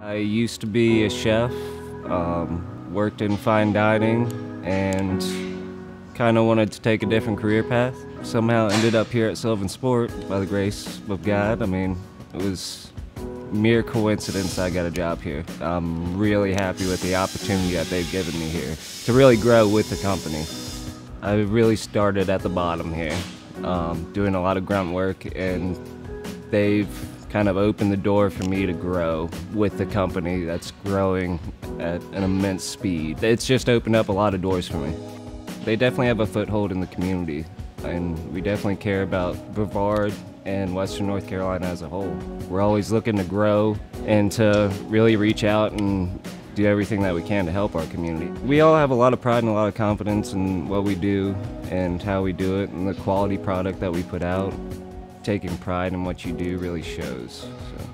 I used to be a chef, worked in fine dining, and kind of wanted to take a different career path. Somehow ended up here at SylvanSport by the grace of God. I mean, it was mere coincidence I got a job here. I'm really happy with the opportunity that they've given me here to really grow with the company. I really started at the bottom here, doing a lot of grunt work, and they've kind of opened the door for me to grow with the company that's growing at an immense speed. It's just opened up a lot of doors for me. They definitely have a foothold in the community, and we definitely care about Brevard and Western North Carolina as a whole. We're always looking to grow and to really reach out and do everything that we can to help our community. We all have a lot of pride and a lot of confidence in what we do and how we do it and the quality product that we put out. Taking pride in what you do really shows. So.